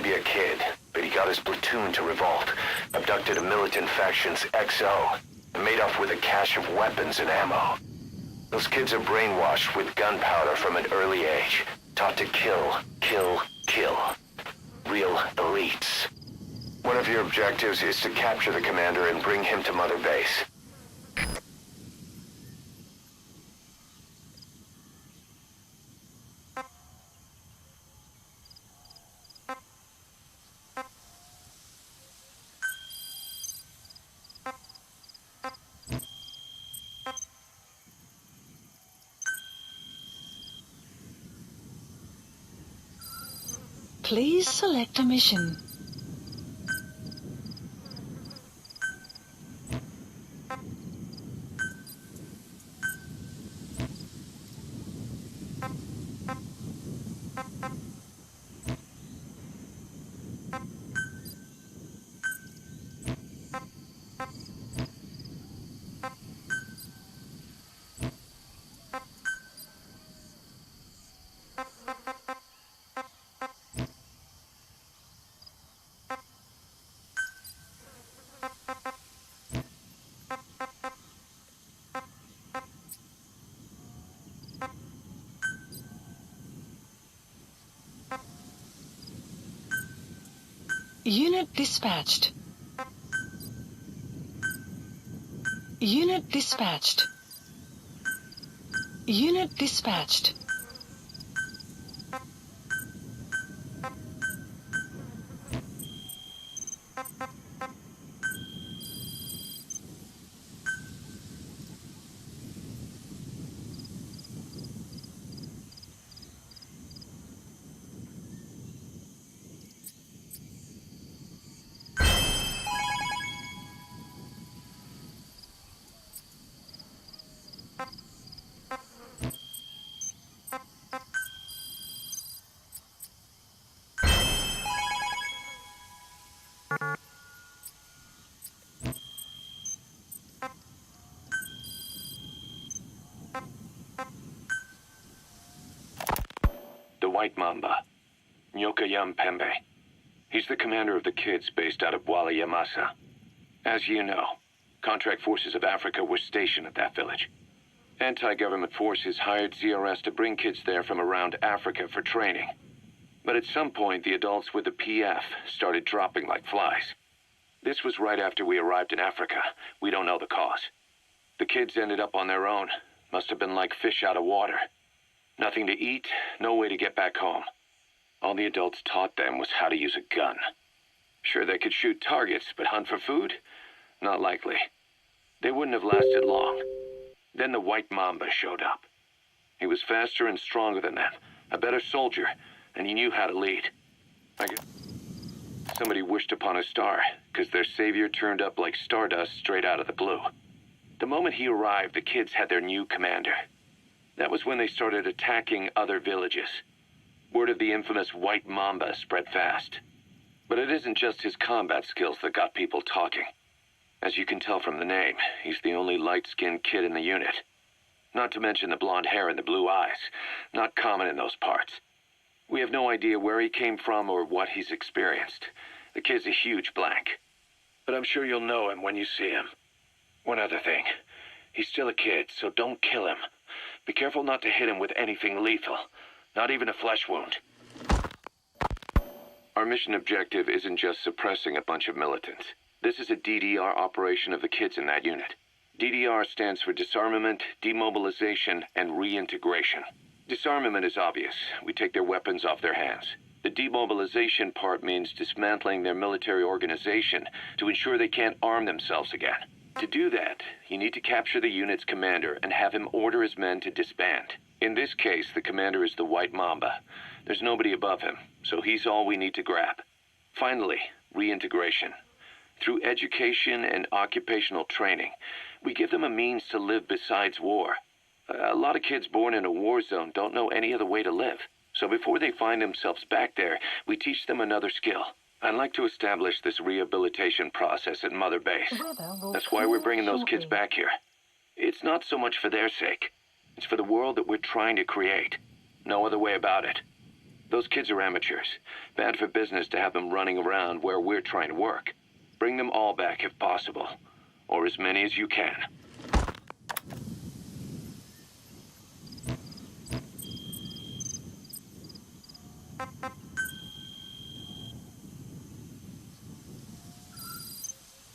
be a kid, but he got his platoon to revolt, abducted a militant faction's XO, and made off with a cache of weapons and ammo. Those kids are brainwashed with gunpowder from an early age, taught to kill, kill, kill. Real elites. One of your objectives is to capture the commander and bring him to Mother Base. Please select a mission. Unit dispatched. Unit dispatched. Unit dispatched. The White Mamba, Nyokayam Pembe. He's the commander of the kids based out of Wala Yamasa. As you know, contract forces of Africa were stationed at that village. Anti-government forces hired ZRS to bring kids there from around Africa for training. But at some point, the adults with the PF started dropping like flies. This was right after we arrived in Africa. We don't know the cause. The kids ended up on their own. Must have been like fish out of water. Nothing to eat, no way to get back home. All the adults taught them was how to use a gun. Sure, they could shoot targets, but hunt for food? Not likely. They wouldn't have lasted long. Then the White Mamba showed up. He was faster and stronger than them, a better soldier, and he knew how to lead. I guess somebody wished upon a star, because their savior turned up like stardust straight out of the blue. The moment he arrived, the kids had their new commander. That was when they started attacking other villages. Word of the infamous White Mamba spread fast. But it isn't just his combat skills that got people talking. As you can tell from the name, he's the only light-skinned kid in the unit. Not to mention the blonde hair and the blue eyes. Not common in those parts. We have no idea where he came from or what he's experienced. The kid's a huge blank. But I'm sure you'll know him when you see him. One other thing. He's still a kid, so don't kill him. Be careful not to hit him with anything lethal. Not even a flesh wound. Our mission objective isn't just suppressing a bunch of militants. This is a DDR operation of the kids in that unit. DDR stands for disarmament, demobilization, and reintegration. Disarmament is obvious. We take their weapons off their hands. The demobilization part means dismantling their military organization to ensure they can't arm themselves again. To do that, you need to capture the unit's commander and have him order his men to disband. In this case, the commander is the White Mamba. There's nobody above him, so he's all we need to grab. Finally, reintegration. Through education and occupational training, we give them a means to live besides war. A lot of kids born in a war zone don't know any other way to live. So before they find themselves back there, we teach them another skill. I'd like to establish this rehabilitation process at Mother Base. That's why we're bringing those kids back here. It's not so much for their sake. It's for the world that we're trying to create. No other way about it. Those kids are amateurs. Bad for business to have them running around where we're trying to work. Bring them all back if possible. Or as many as you can.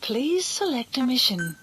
Please select a mission.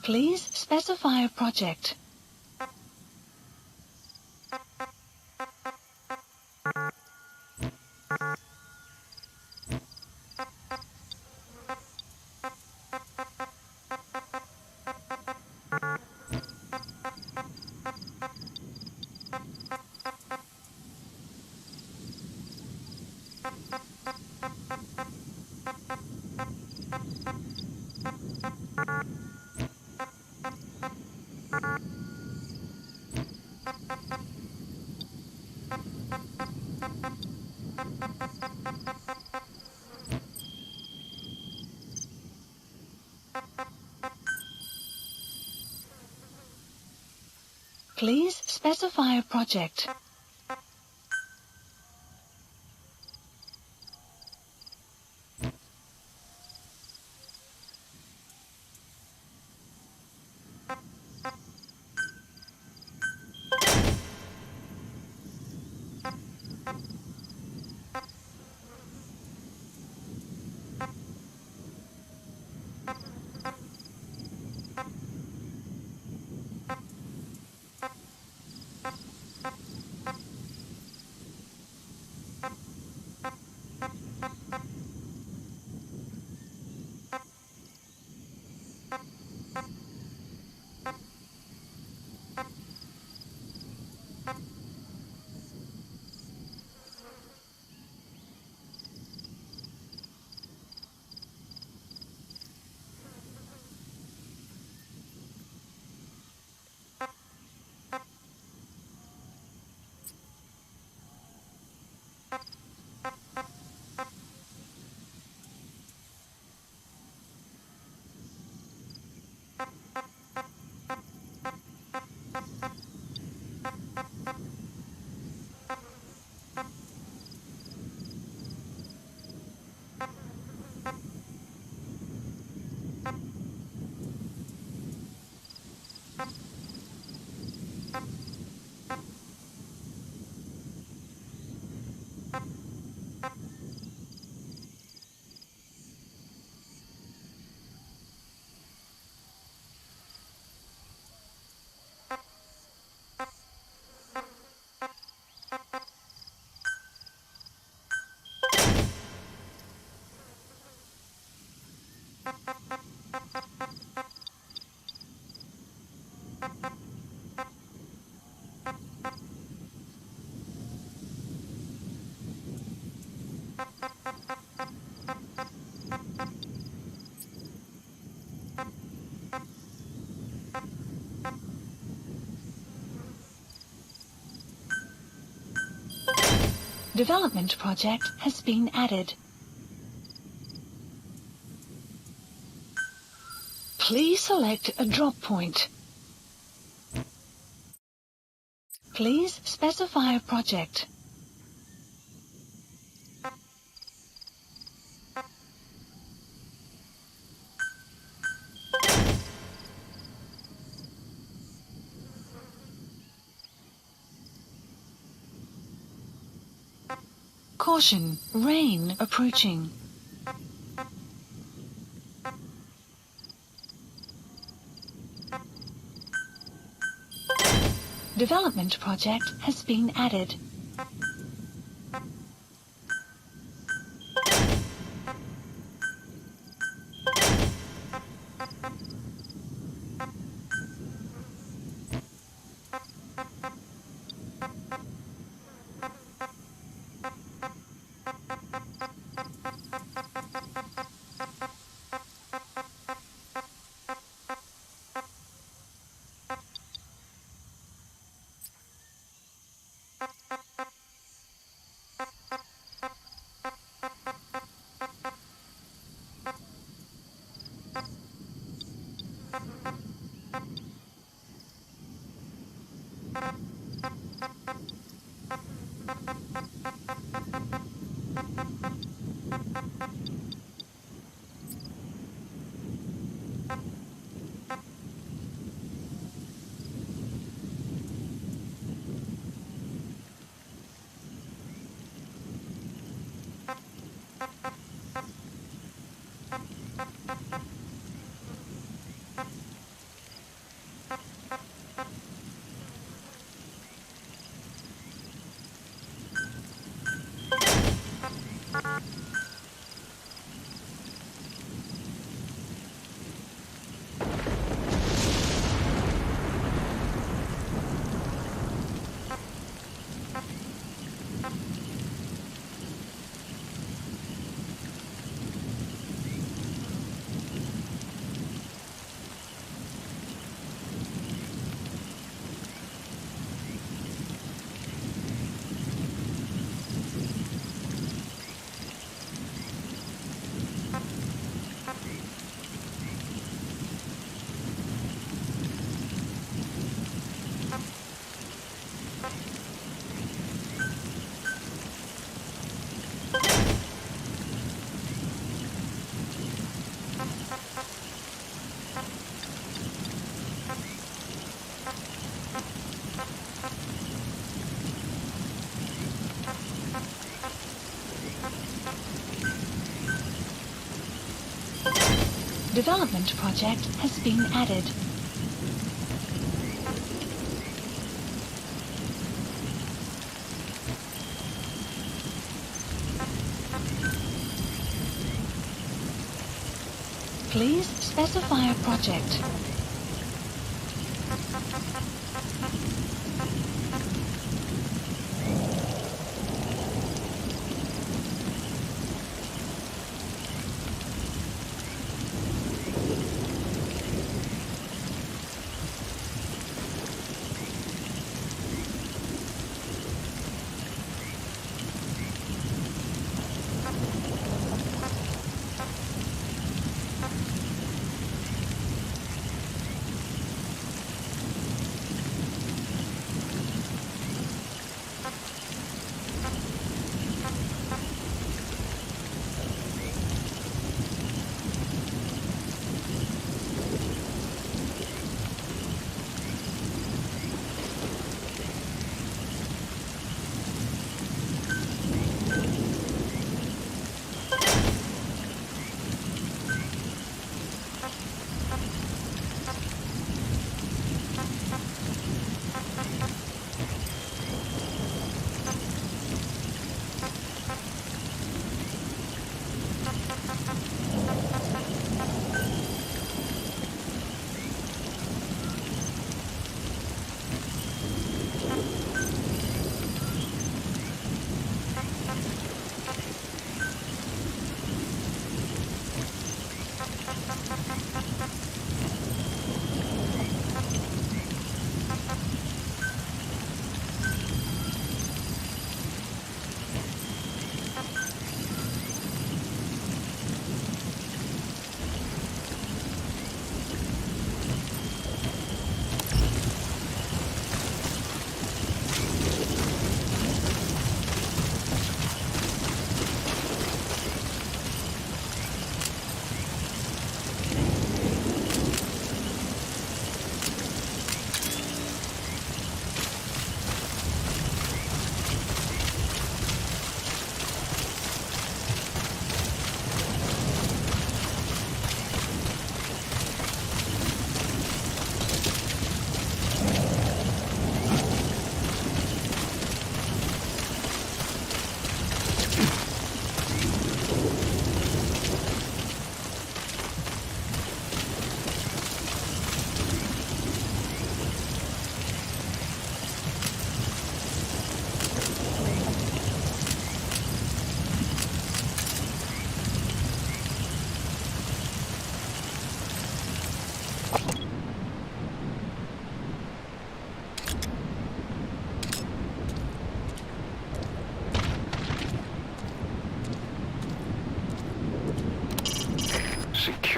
Please specify a project. Please specify a project. Development project has been added. Please select a drop point. Please specify a project. Caution, rain approaching. Development project has been added. Development project has been added. Please specify a project.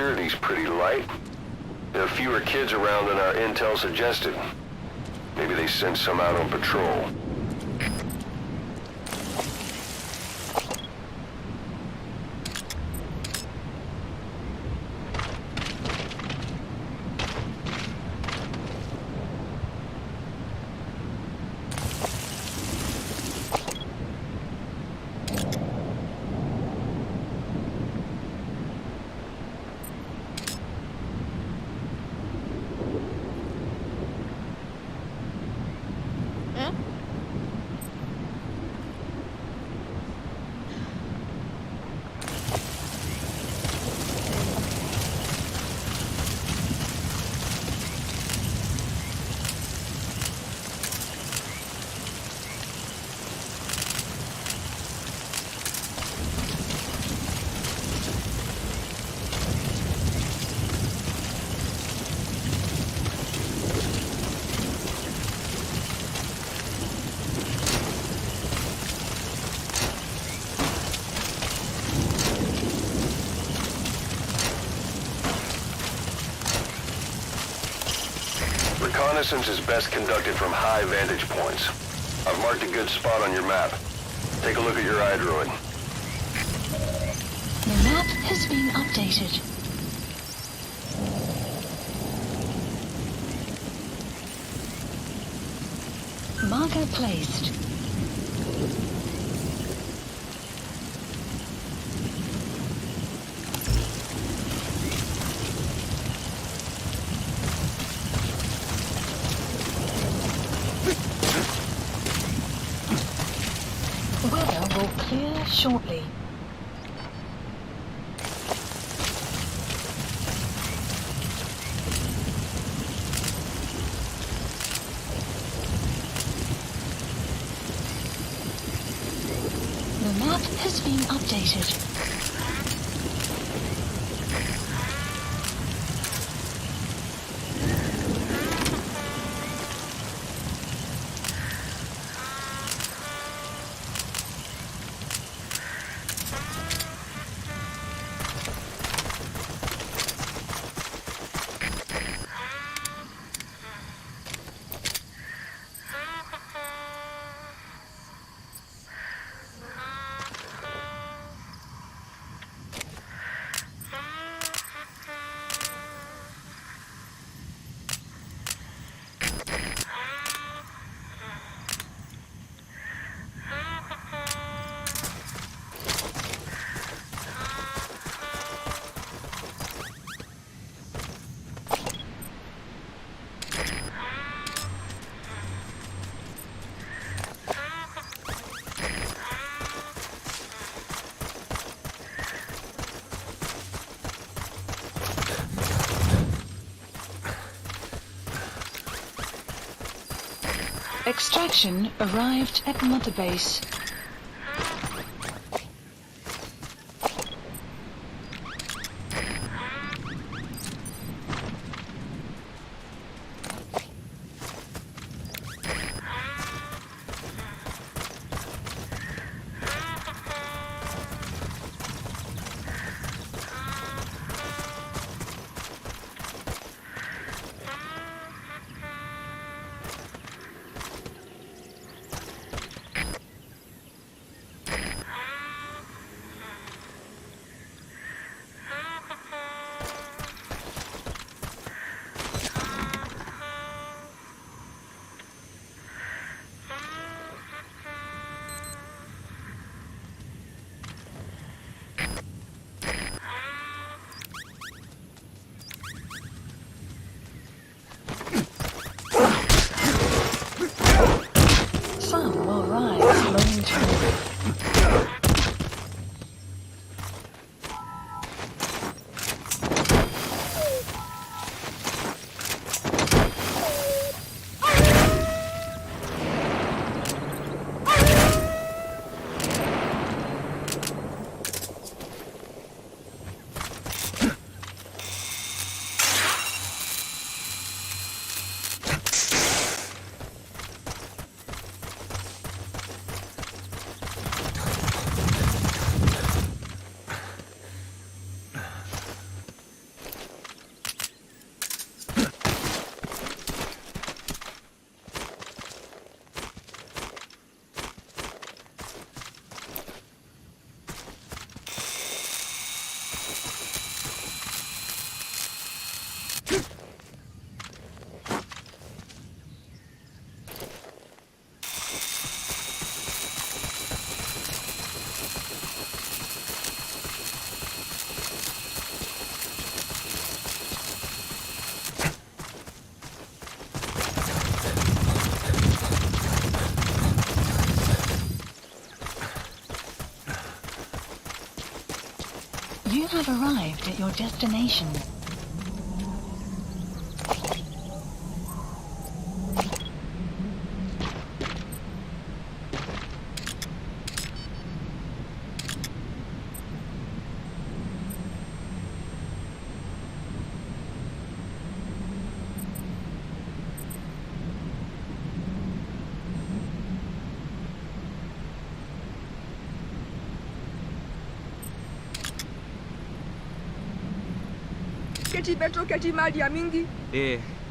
security's pretty light. There are fewer kids around than our intel suggested. Maybe they sent some out on patrol. Reconnaissance is best conducted from high vantage points. I've marked a good spot on your map. Take a look at your iDroid. The map has been updated. Marker placed. Weather will clear shortly. The map has been updated. Extraction arrived at Mother Base. have arrived at your destination. Keti beto keti malia mingi.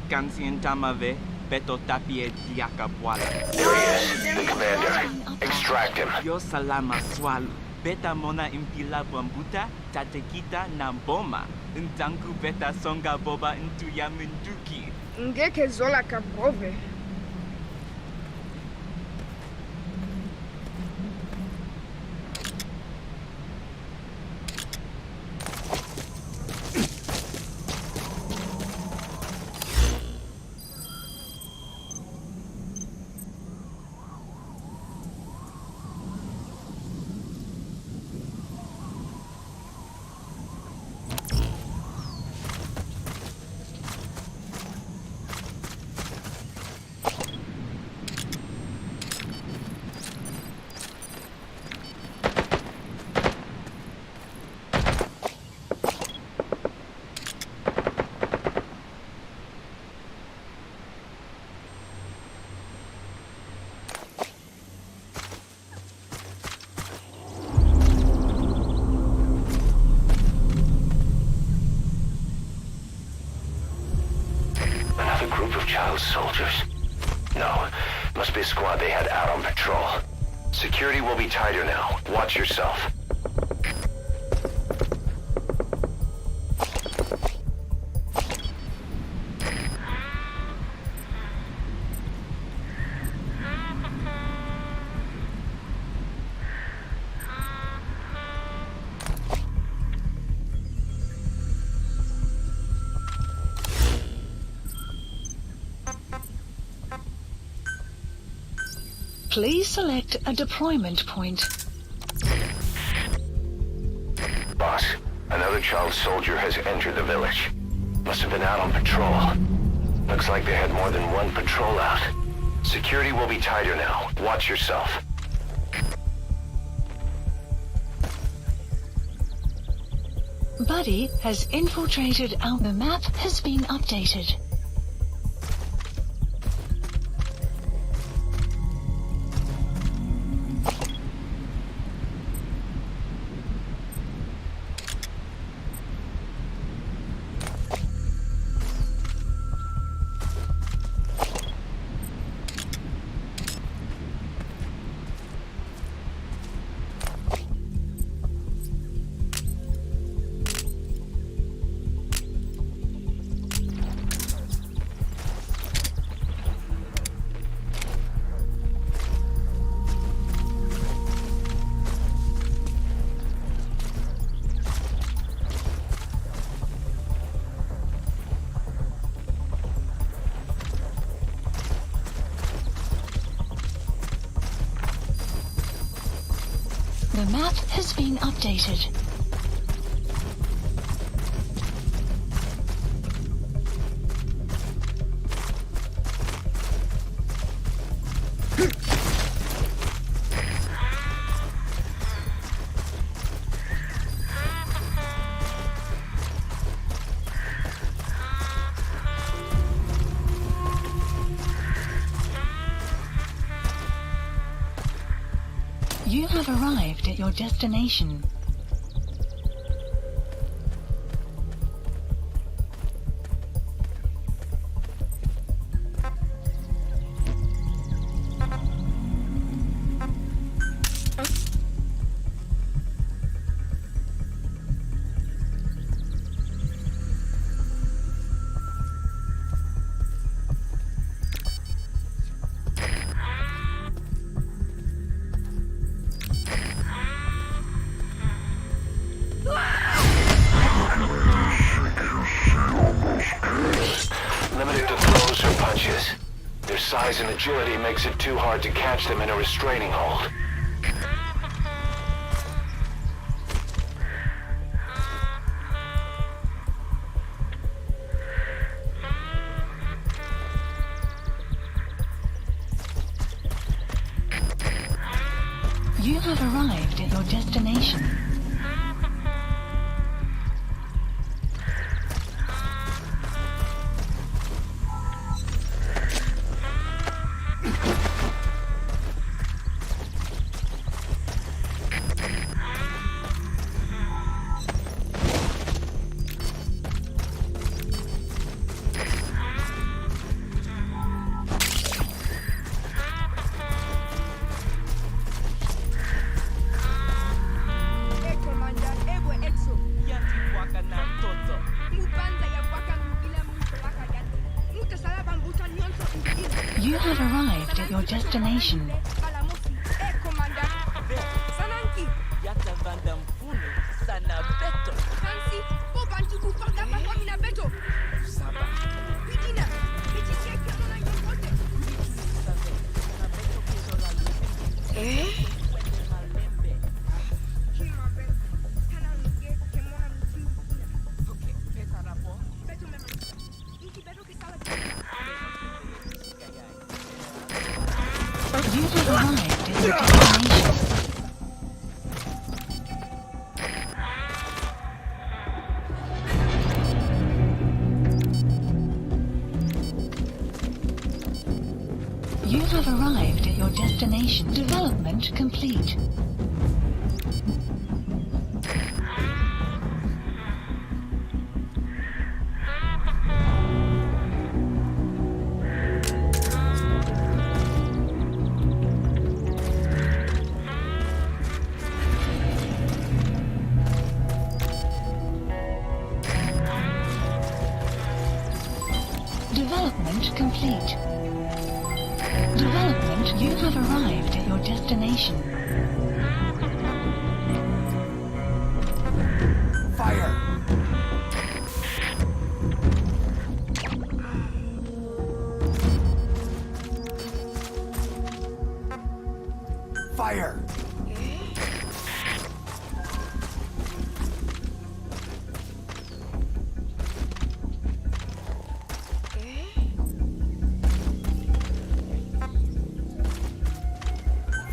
Kansi Tamave, Beto Tapie Diakabwala. There he is, the commander. Extract him. Yo salama swalu. Beta mona impila bambuta, tatekita namboma. Ntanku beta songa boba intuya minduki. Ngeke zola kabove. Group of child soldiers. No, must be a squad they had out on patrol. Security will be tighter now. Watch yourself. Please select a deployment point. Boss, another child soldier has entered the village. Must have been out on patrol. Looks like they had more than one patrol out. Security will be tighter now. Watch yourself. Buddy has infiltrated out. The map has been updated. The map has been updated. You have arrived at your destination. Limited to throws or punches. Their size and agility makes it too hard to catch them in a restraining hold. You have arrived at your destination. You have arrived at your destination. Yata vanda mfunu sana beto. Saba. You have arrived at your destination. You have arrived at your destination. Development complete. Development complete. Development, you have arrived at your destination. Fire! Fire!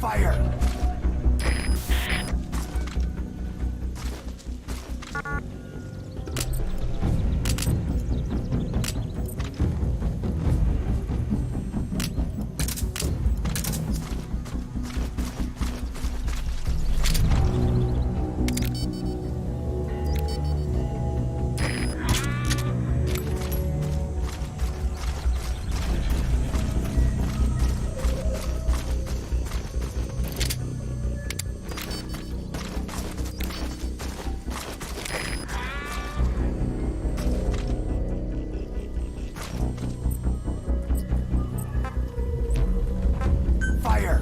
Fire! Fire!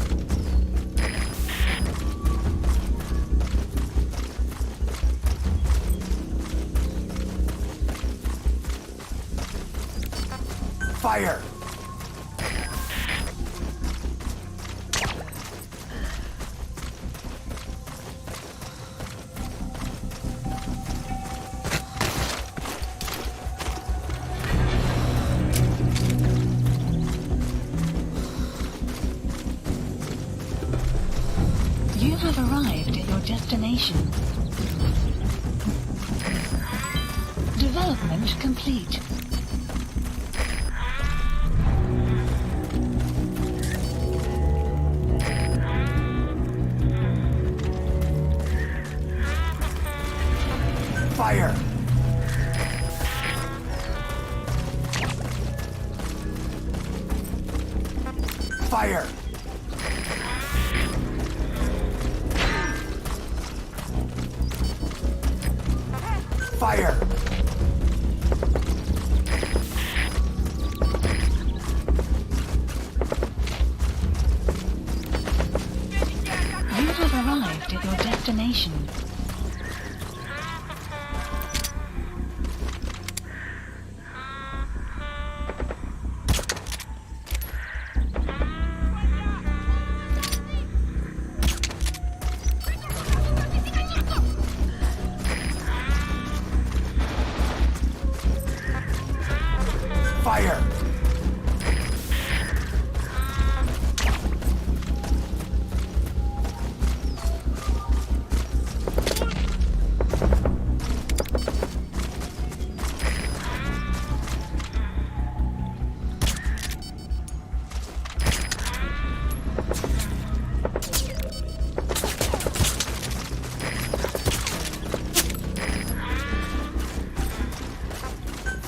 Fire! You have arrived at your destination. Development complete. Fire! Fire! Fire! You have arrived at your destination. Fire!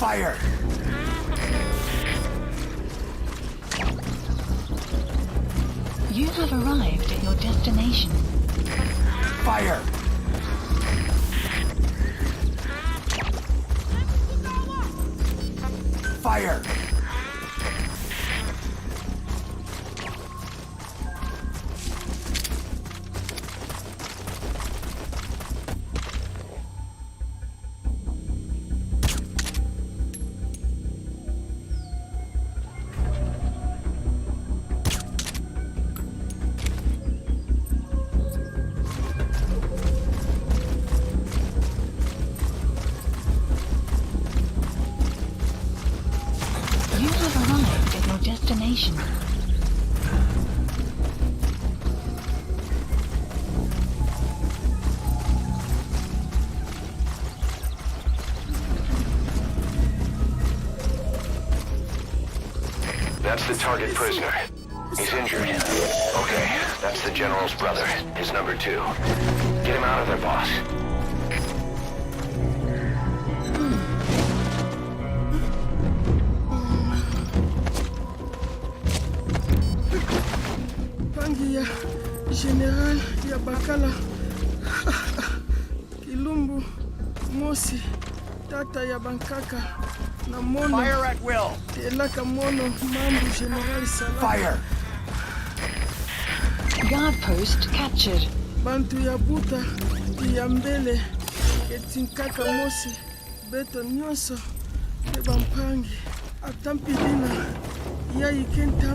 Fire! You have arrived at your destination. Fire! Fire! You have arrived at your destination. That's the target prisoner. He's injured. Okay, that's the general's brother, his number 2. Get him out of there, boss. Pangi ya General ya Bakala. Kilumbu, Mosi, Tata ya Bankaka, na Mono. Fire at will! Elaka Mono, Mambu General Salah. Fire! Guard post captured. Bantu ya Buta, ya Mbele, Etinkaka Mosi, Beto Nyoso, Ebampangi, Atampilina, ya Ikenta.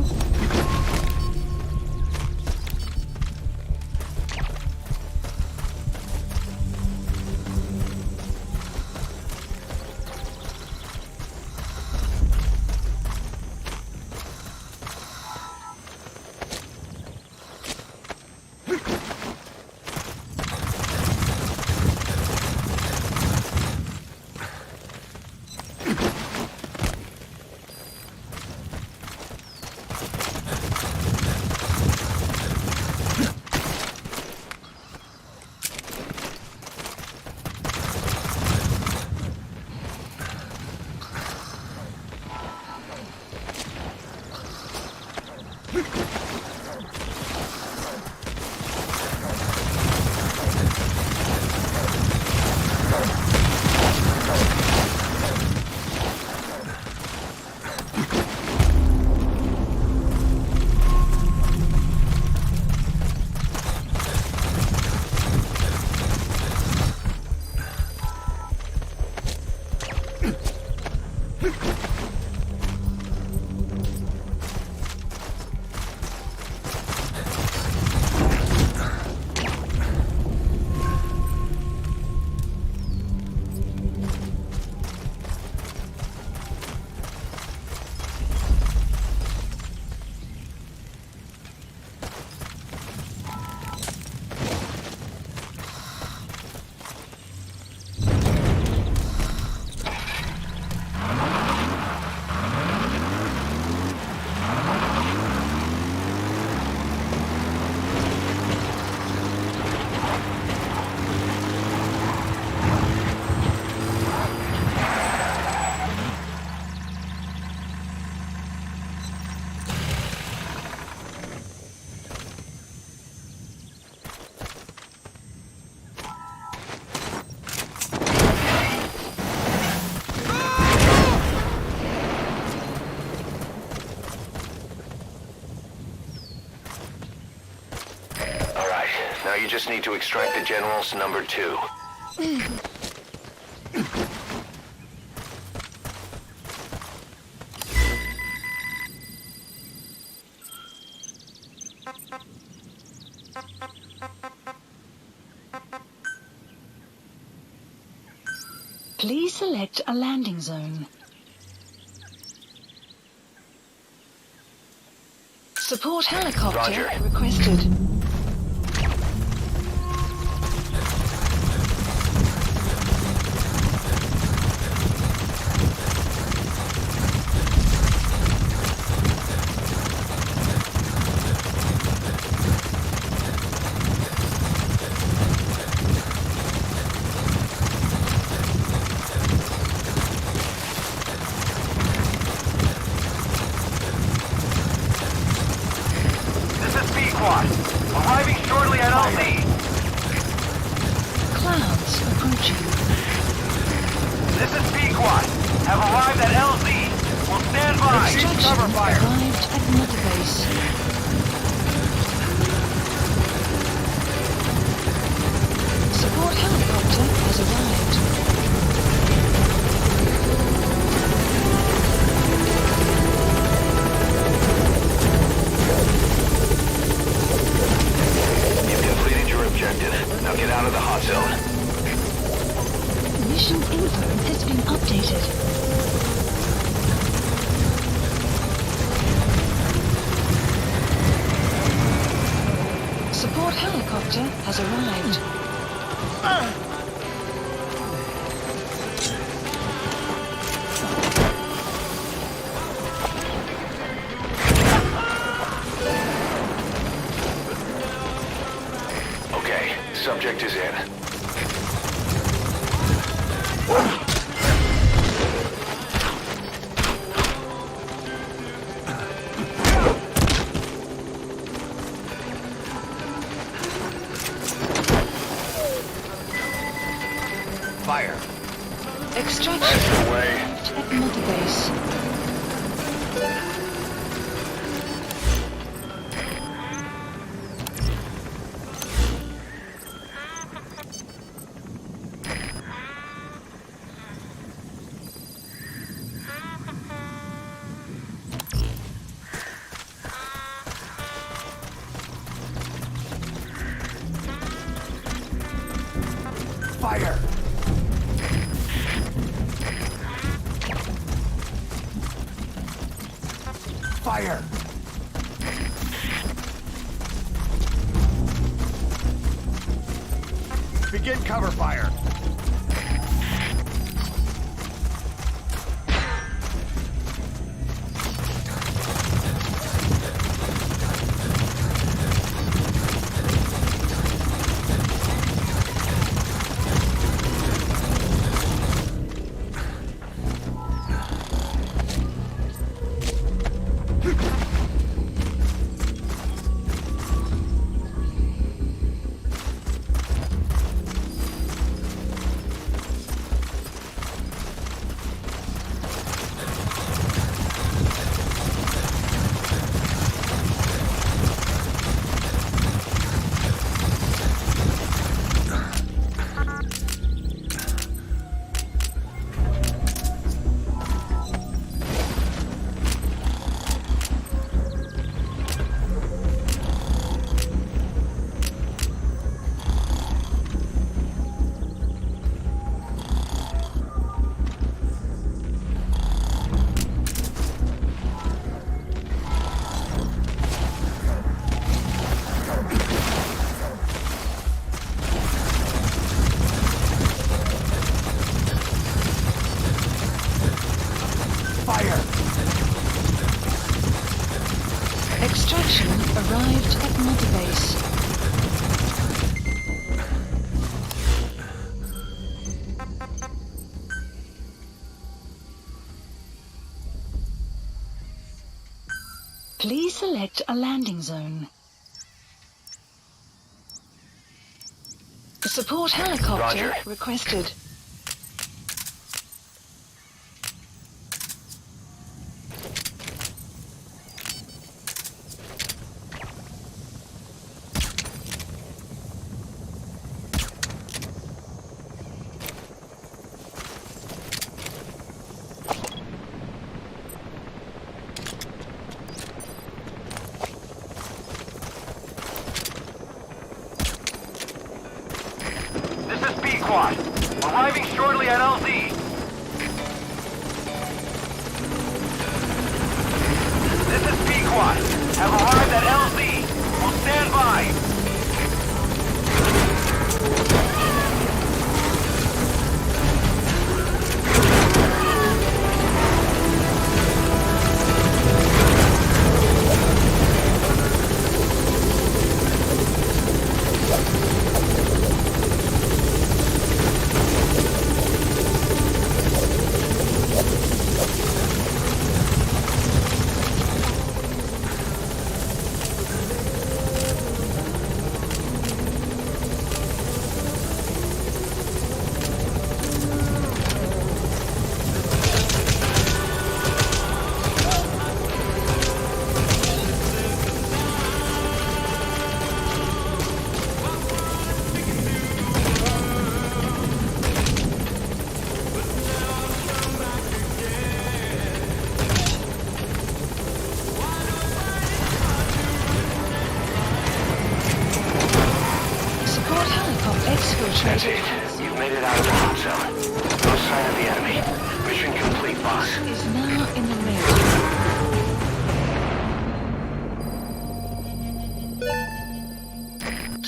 Now you just need to extract the general's number 2. Please select a landing zone. Support helicopter Roger. requested. Squad. Arriving shortly at LZ. Clouds approaching. This is B Squad. Have arrived at LZ. Will stand by. Extraction Cover fire. arrived at Mother Base. Support helicopter has arrived. You've completed your objective. Now get out of the hot zone. Mission info has been updated. Support helicopter has arrived. Okay, subject is in. Fire. Extraction Away. at Mother Base. Fire. Fire. Begin cover fire. Fire. Extraction arrived at Mother Base. Please select a landing zone. Support helicopter Roger. requested. This is B Squad. Arriving shortly at LZ. This is B Squad. Have arrived at LZ. Will stand by.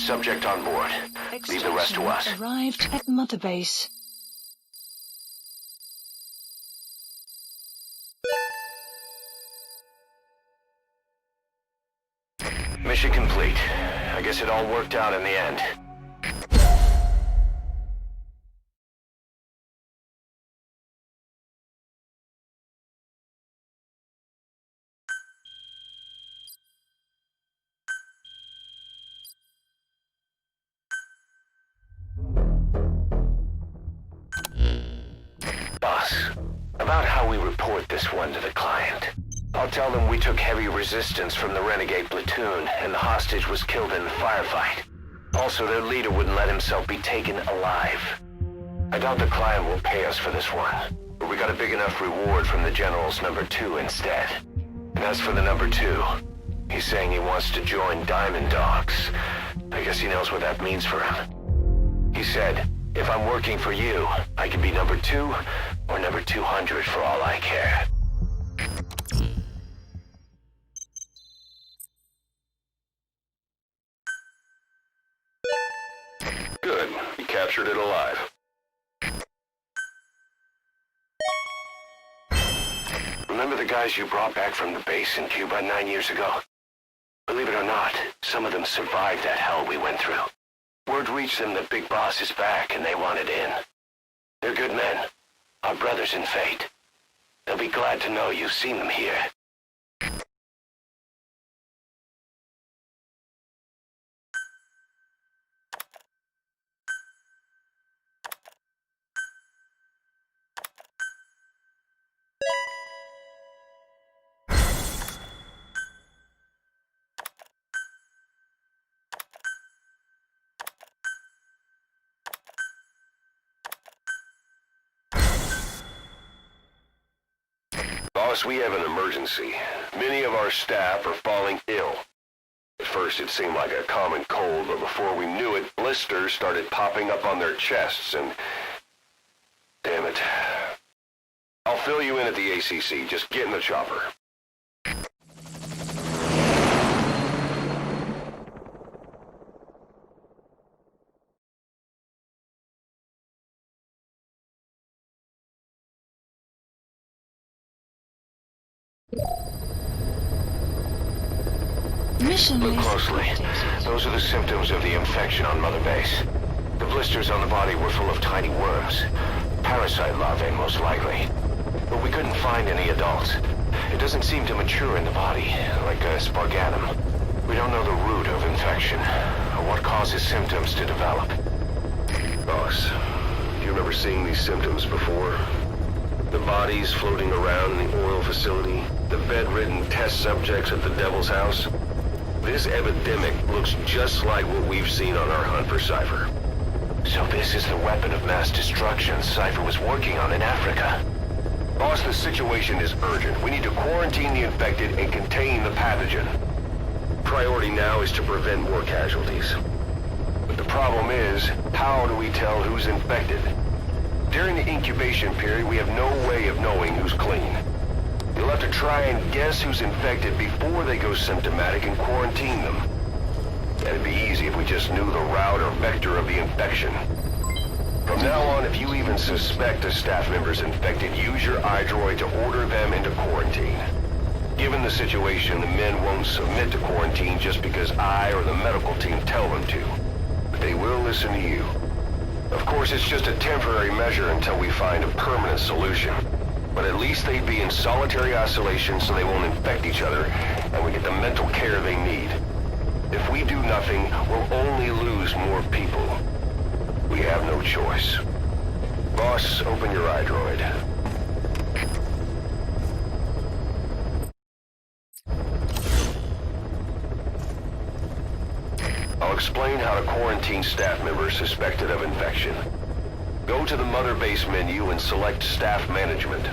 Subject on board. Leave the rest to us. Extraction arrived at Mother Base. Mission complete. I guess it all worked out in the end. Boss, about how we report this one to the client. I'll tell them we took heavy resistance from the renegade platoon and the hostage was killed in the firefight. Also, their leader wouldn't let himself be taken alive. I doubt the client will pay us for this one, but we got a big enough reward from the General's number 2 instead. And as for the number 2, he's saying he wants to join Diamond Dogs. I guess he knows what that means for him. He said, if I'm working for you, I can be number 2 or number 200 for all I care. Good. You captured it alive. Remember the guys you brought back from the base in Cuba 9 years ago? Believe it or not, some of them survived that hell we went through. Word reached them that Big Boss is back and they wanted in. They're good men. Our brothers in fate. They'll be glad to know you've seen them here. Boss, we have an emergency. Many of our staff are falling ill. At first it seemed like a common cold, but before we knew it, blisters started popping up on their chests and... Damn it. I'll fill you in at the ACC. Just get in the chopper. Mission Look list closely. updated. Those are the symptoms of the infection on Mother Base. The blisters on the body were full of tiny worms. Parasite larvae, most likely. But we couldn't find any adults. It doesn't seem to mature in the body, like a sparganum. We don't know the root of infection, or what causes symptoms to develop. Boss, do you remember seeing these symptoms before? The bodies floating around in the oil facility, the bedridden test subjects at the Devil's House. This epidemic looks just like what we've seen on our hunt for Cypher. So this is the weapon of mass destruction Cypher was working on in Africa. Boss, the situation is urgent. We need to quarantine the infected and contain the pathogen. Priority now is to prevent more casualties. But the problem is, how do we tell who's infected? During the incubation period, we have no way of knowing who's clean. You'll have to try and guess who's infected before they go symptomatic and quarantine them. That'd be easy if we just knew the route or vector of the infection. From now on, if you even suspect a staff member's infected, use your iDroid to order them into quarantine. Given the situation, the men won't submit to quarantine just because I or the medical team tell them to. But they will listen to you. Of course, it's just a temporary measure until we find a permanent solution. But at least they'd be in solitary isolation so they won't infect each other, and we get the mental care they need. If we do nothing, we'll only lose more people. We have no choice. Boss, open your iDroid. I'll explain how to quarantine staff members suspected of infection. Go to the Mother Base menu and select Staff Management.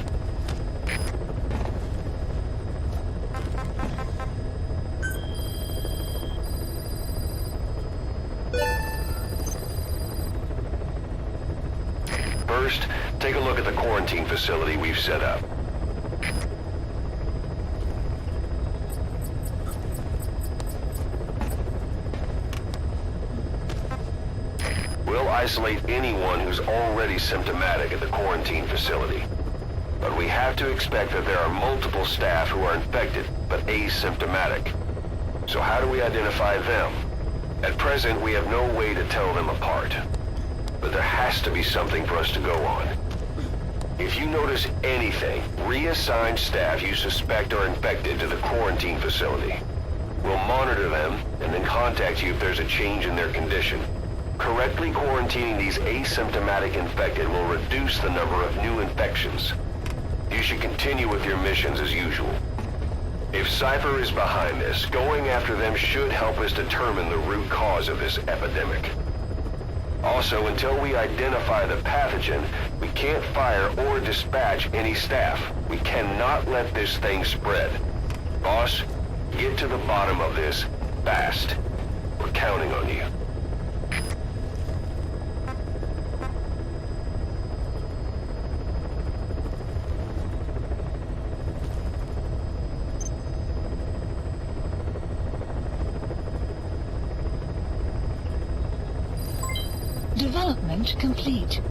First, take a look at the quarantine facility we've set up. isolate anyone who's already symptomatic at the quarantine facility. But we have to expect that there are multiple staff who are infected but asymptomatic. So how do we identify them? At present, we have no way to tell them apart. But there has to be something for us to go on. If you notice anything, reassign staff you suspect are infected to the quarantine facility. We'll monitor them and then contact you if there's a change in their condition. Correctly quarantining these asymptomatic infected will reduce the number of new infections. You should continue with your missions as usual. If Cypher is behind this, going after them should help us determine the root cause of this epidemic. Also, until we identify the pathogen, we can't fire or dispatch any staff. We cannot let this thing spread. Boss, get to the bottom of this fast. We're counting on you. Development complete.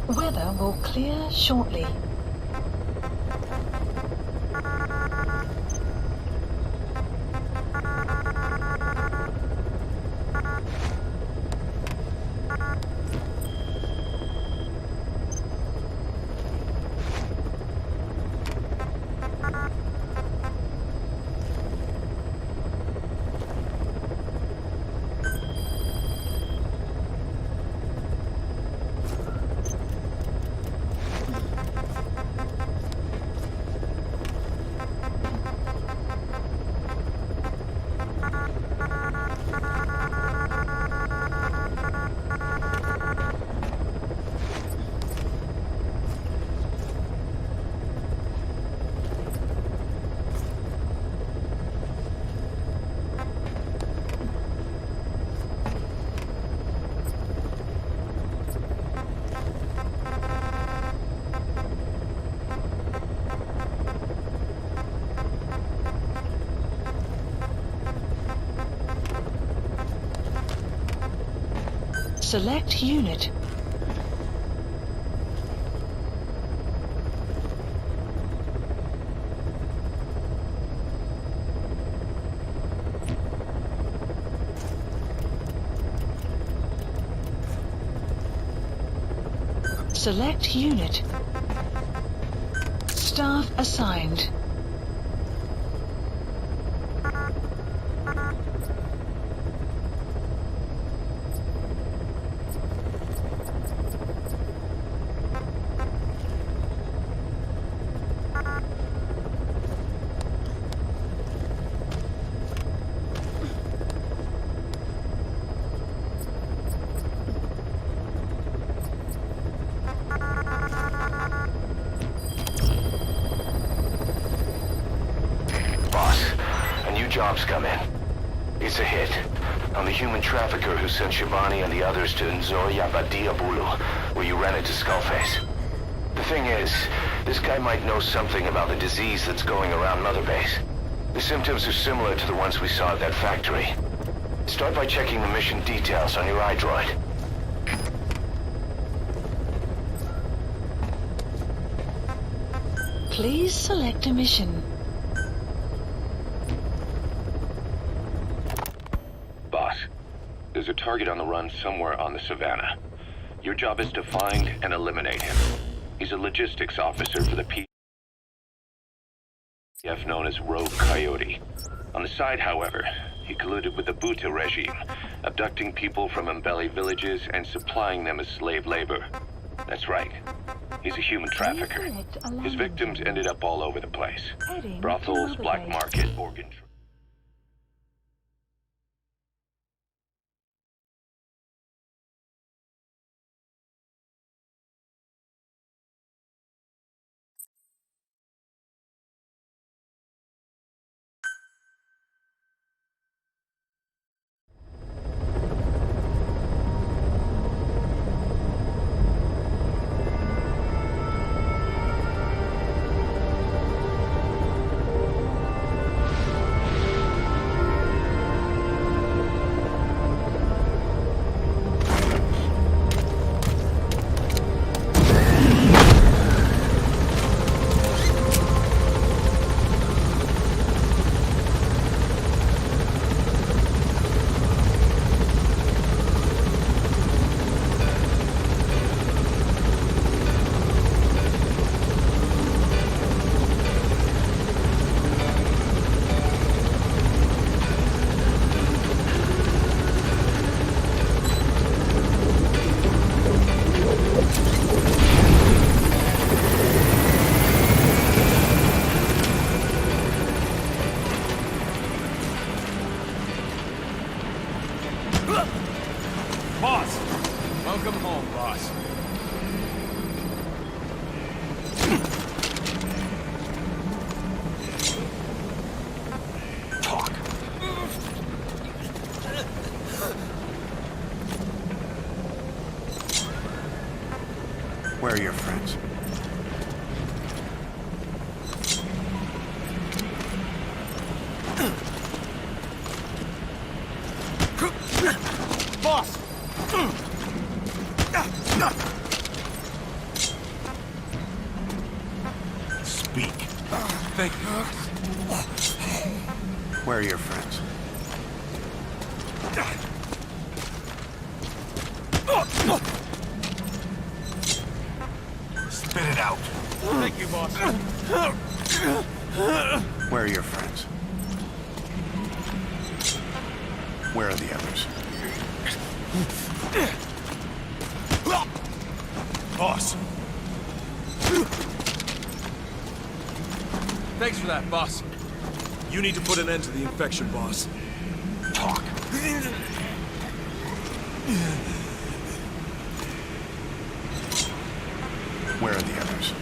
Weather will clear shortly. Select unit. Select unit. Staff assigned. job's come in. It's a hit on the human trafficker who sent Shabani and the others to Nzoya Badia Bulu, where you ran into Skullface. The thing is, this guy might know something about the disease that's going around Mother Base. The symptoms are similar to the ones we saw at that factory. Start by checking the mission details on your iDroid. Please select a mission. Boss, there's a target on the run somewhere on the savannah. Your job is to find and eliminate him. He's a logistics officer for the PF known as Rogue Coyote. On the side, however, he colluded with the Buta regime, abducting people from Mbeli villages and supplying them as slave labor. That's right. He's a human trafficker. His victims ended up all over the place. Brothels, black market, organ trade. Boss! Welcome home, boss. Talk. Where are your friends? Boss! Speak. Thank you. Where are your friends? Spit it out. Thank you, boss. Where are your friends? Where are the others? Boss! Thanks for that, boss. You need to put an end to the infection, boss. Talk. Where are the others?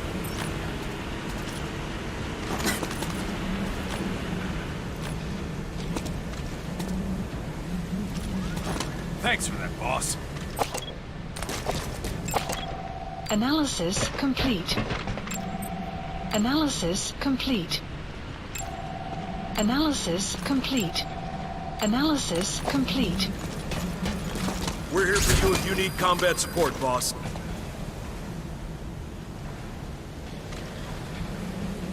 Thanks for that, boss. Analysis complete. Analysis complete. Analysis complete. Analysis complete. We're here for you if you need combat support, boss.